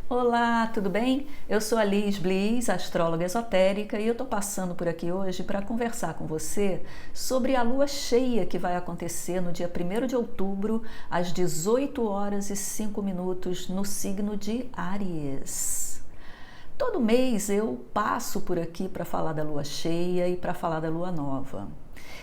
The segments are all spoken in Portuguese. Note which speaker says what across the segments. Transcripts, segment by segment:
Speaker 1: Olá, tudo bem? Eu sou a Liz Bliss, astróloga esotérica, e eu tô passando por aqui hoje para conversar com você sobre a lua cheia que vai acontecer no dia 1º de outubro, às 18 horas e 5 minutos, no signo de Áries. Todo mês eu passo por aqui para falar da lua cheia e para falar da lua nova.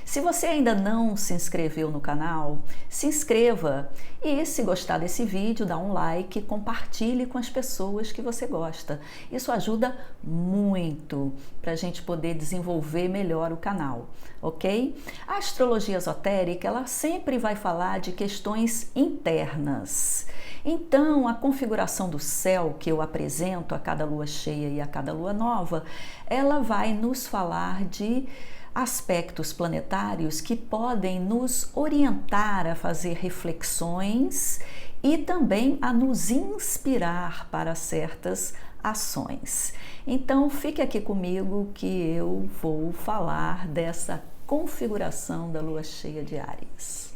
Speaker 1: Se você ainda não se inscreveu no canal, se inscreva e, se gostar desse vídeo, dá um like e compartilhe com as pessoas que você gosta. Isso ajuda muito para a gente poder desenvolver melhor o canal, ok? A astrologia esotérica, ela sempre vai falar de questões internas. Então, a configuração do céu que eu apresento a cada lua cheia e a cada lua nova, ela vai nos falar de aspectos planetários que podem nos orientar a fazer reflexões e também a nos inspirar para certas ações. Então, fique aqui comigo que eu vou falar dessa configuração da lua cheia de Áries.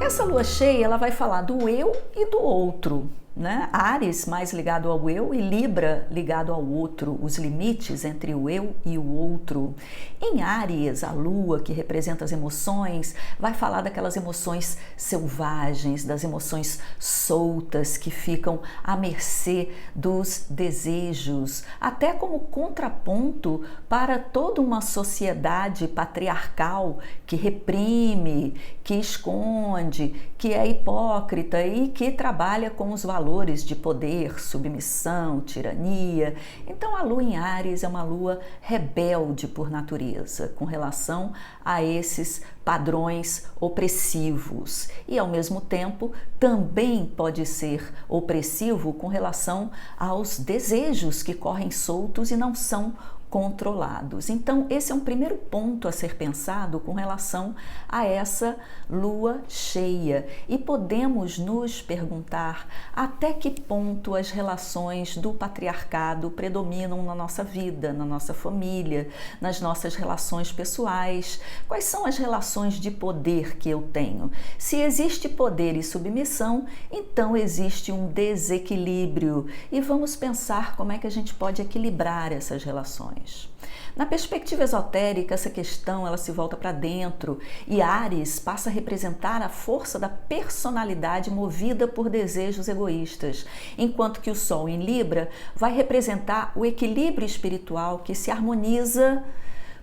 Speaker 1: Essa lua cheia, ela vai falar do eu e do outro, né? Áries mais ligado ao eu e Libra ligado ao outro, os limites entre o eu e o outro. Em Áries, a lua, que representa as emoções, vai falar daquelas emoções selvagens, das emoções soltas que ficam à mercê dos desejos, até como contraponto para toda uma sociedade patriarcal que reprime, que esconde, que é hipócrita e que trabalha com os valores de poder, submissão, tirania. Então a lua em Áries é uma lua rebelde por natureza, com relação a esses padrões opressivos. E ao mesmo tempo também pode ser opressivo com relação aos desejos que correm soltos e não são controlados. Então, esse é um primeiro ponto a ser pensado com relação a essa lua cheia. E podemos nos perguntar até que ponto as relações do patriarcado predominam na nossa vida, na nossa família, nas nossas relações pessoais. Quais são as relações de poder que eu tenho? Se existe poder e submissão, então existe um desequilíbrio. E vamos pensar como é que a gente pode equilibrar essas relações. Na perspectiva esotérica, essa questão ela se volta para dentro e Áries passa a representar a força da personalidade movida por desejos egoístas, enquanto que o Sol em Libra vai representar o equilíbrio espiritual que se harmoniza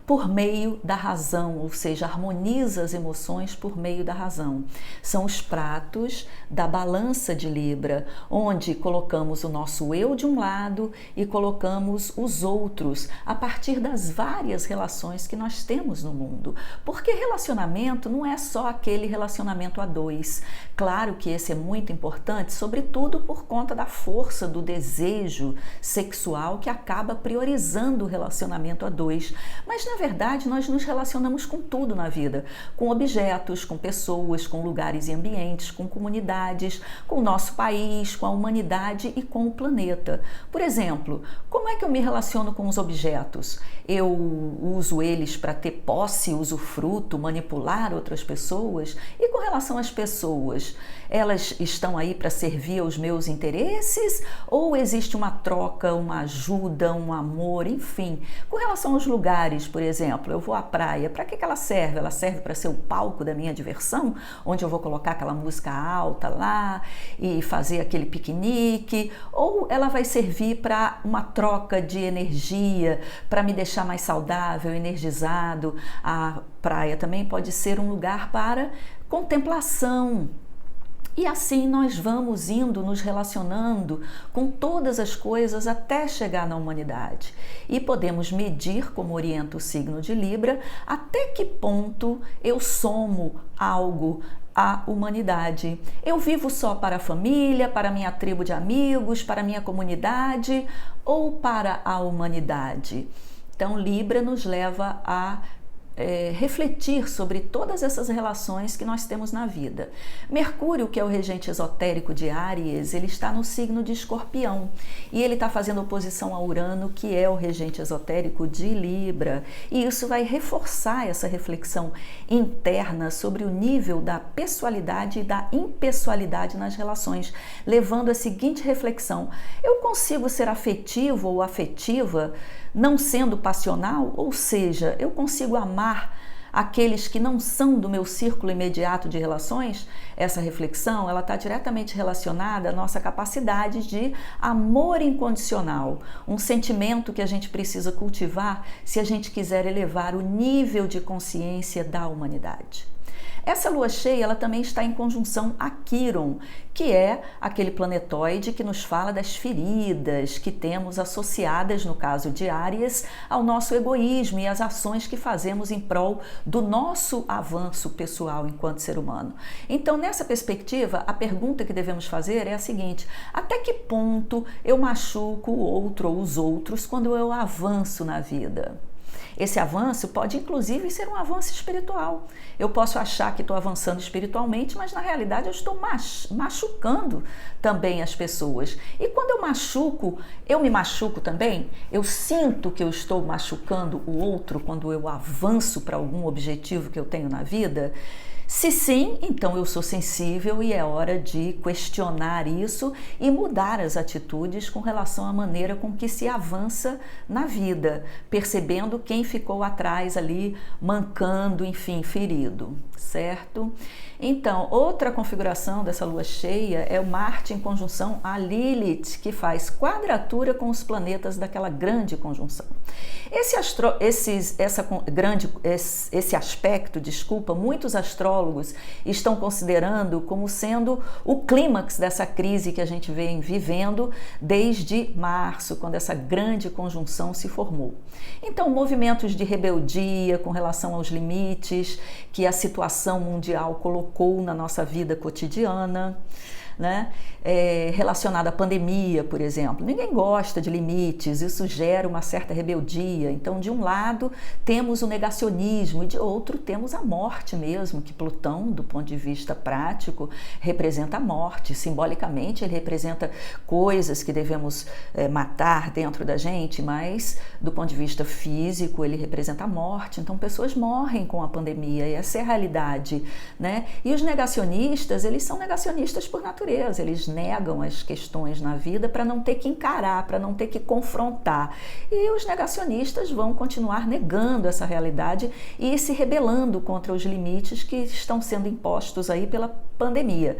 Speaker 1: por meio da razão, ou seja, harmoniza as emoções por meio da razão. São os pratos da balança de Libra, onde colocamos o nosso eu de um lado e colocamos os outros a partir das várias relações que nós temos no mundo. Porque relacionamento não é só aquele relacionamento a dois. Claro que esse é muito importante, sobretudo por conta da força do desejo sexual que acaba priorizando o relacionamento a dois. Mas na verdade, nós nos relacionamos com tudo na vida, com objetos, com pessoas, com lugares e ambientes, com comunidades, com o nosso país, com a humanidade e com o planeta. Por exemplo, como é que eu me relaciono com os objetos? Eu uso eles para ter posse, usufruto, manipular outras pessoas? E com relação às pessoas, elas estão aí para servir aos meus interesses? Ou existe uma troca, uma ajuda, um amor, enfim? Com relação aos lugares, por exemplo, eu vou à praia, para que ela serve? Ela serve para ser o palco da minha diversão, onde eu vou colocar aquela música alta lá e fazer aquele piquenique? Ou ela vai servir para uma troca de energia, para me deixar mais saudável, energizado? A praia também pode ser um lugar para contemplação. E assim nós vamos indo, nos relacionando com todas as coisas até chegar na humanidade. E podemos medir, como orienta o signo de Libra, até que ponto eu somo algo à humanidade. Eu vivo só para a família, para a minha tribo de amigos, para a minha comunidade ou para a humanidade? Então, Libra nos leva a refletir sobre todas essas relações que nós temos na vida. Mercúrio, que é o regente esotérico de Áries, ele está no signo de Escorpião e ele está fazendo oposição a Urano, que é o regente esotérico de Libra, e isso vai reforçar essa reflexão interna sobre o nível da pessoalidade e da impessoalidade nas relações, levando a seguinte reflexão: eu consigo ser afetivo ou afetiva não sendo passional? Ou seja, eu consigo amar aqueles que não são do meu círculo imediato de relações? Essa reflexão, ela está diretamente relacionada à nossa capacidade de amor incondicional, um sentimento que a gente precisa cultivar se a gente quiser elevar o nível de consciência da humanidade. Essa lua cheia, ela também está em conjunção a Quíron, que é aquele planetoide que nos fala das feridas que temos associadas, no caso de Áries, ao nosso egoísmo e às ações que fazemos em prol do nosso avanço pessoal enquanto ser humano. Então, nessa perspectiva, a pergunta que devemos fazer é a seguinte: até que ponto eu machuco o outro ou os outros quando eu avanço na vida? Esse avanço pode, inclusive, ser um avanço espiritual. Eu posso achar que estou avançando espiritualmente, mas na realidade eu estou machucando também as pessoas. E quando eu me machuco também? Eu sinto que eu estou machucando o outro quando eu avanço para algum objetivo que eu tenho na vida? Se sim, então eu sou sensível e é hora de questionar isso e mudar as atitudes com relação à maneira com que se avança na vida, percebendo quem ficou atrás ali, mancando, enfim, ferido, certo? Então, outra configuração dessa lua cheia é o Marte em conjunção a Lilith, que faz quadratura com os planetas daquela grande conjunção. Esse aspecto, muitos astrólogos estão considerando como sendo o clímax dessa crise que a gente vem vivendo desde março, quando essa grande conjunção se formou. Então, movimentos de rebeldia com relação aos limites que a situação mundial colocou na nossa vida cotidiana, né? Relacionado à pandemia, por exemplo. Ninguém gosta de limites, isso gera uma certa rebeldia. Então, de um lado, temos o negacionismo e de outro, temos a morte mesmo, que Plutão, do ponto de vista prático, representa a morte. Simbolicamente, ele representa coisas que devemos matar dentro da gente, mas do ponto de vista físico, ele representa a morte. Então, pessoas morrem com a pandemia e essa é a realidade, né? E os negacionistas, eles são negacionistas por natureza, eles negam as questões na vida para não ter que encarar, para não ter que confrontar. E os negacionistas vão continuar negando essa realidade e se rebelando contra os limites que estão sendo impostos aí pela pandemia.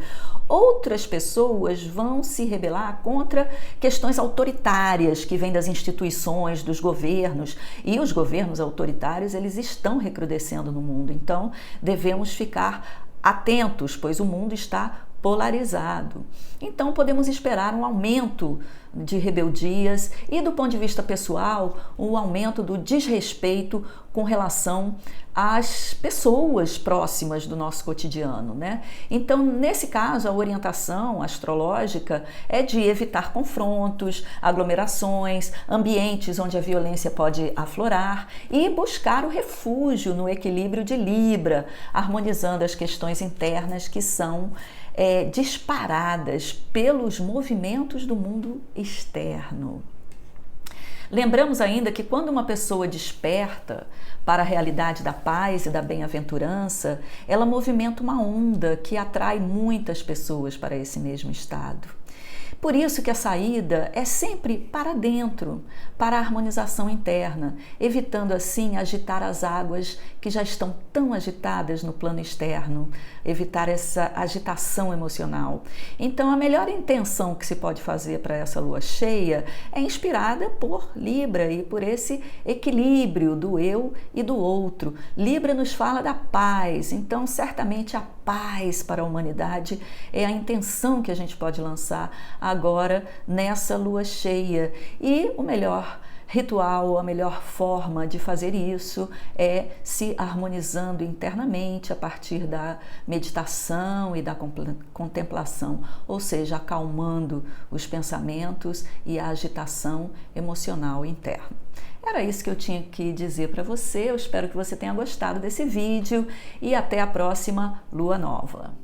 Speaker 1: Outras pessoas vão se rebelar contra questões autoritárias que vêm das instituições, dos governos, e os governos autoritários, eles estão recrudescendo no mundo. Então, devemos ficar atentos, pois o mundo está polarizado. Então, podemos esperar um aumento de rebeldias e, do ponto de vista pessoal, um aumento do desrespeito com relação às pessoas próximas do nosso cotidiano, né? Então, nesse caso, a orientação astrológica é de evitar confrontos, aglomerações, ambientes onde a violência pode aflorar e buscar o refúgio no equilíbrio de Libra, harmonizando as questões internas que são disparadas pelos movimentos do mundo externo. Lembramos ainda que quando uma pessoa desperta para a realidade da paz e da bem-aventurança, ela movimenta uma onda que atrai muitas pessoas para esse mesmo estado. Por isso que a saída é sempre para dentro, para a harmonização interna, evitando assim agitar as águas que já estão tão agitadas no plano externo, evitar essa agitação emocional. Então, a melhor intenção que se pode fazer para essa lua cheia é inspirada por Libra e por esse equilíbrio do eu e do outro. Libra nos fala da paz, então certamente a paz para a humanidade é a intenção que a gente pode lançar agora nessa lua cheia. E o melhor ritual, a melhor forma de fazer isso é se harmonizando internamente a partir da meditação e da contemplação, ou seja, acalmando os pensamentos e a agitação emocional interna. Era isso que eu tinha que dizer para você. Eu espero que você tenha gostado desse vídeo e até a próxima lua nova.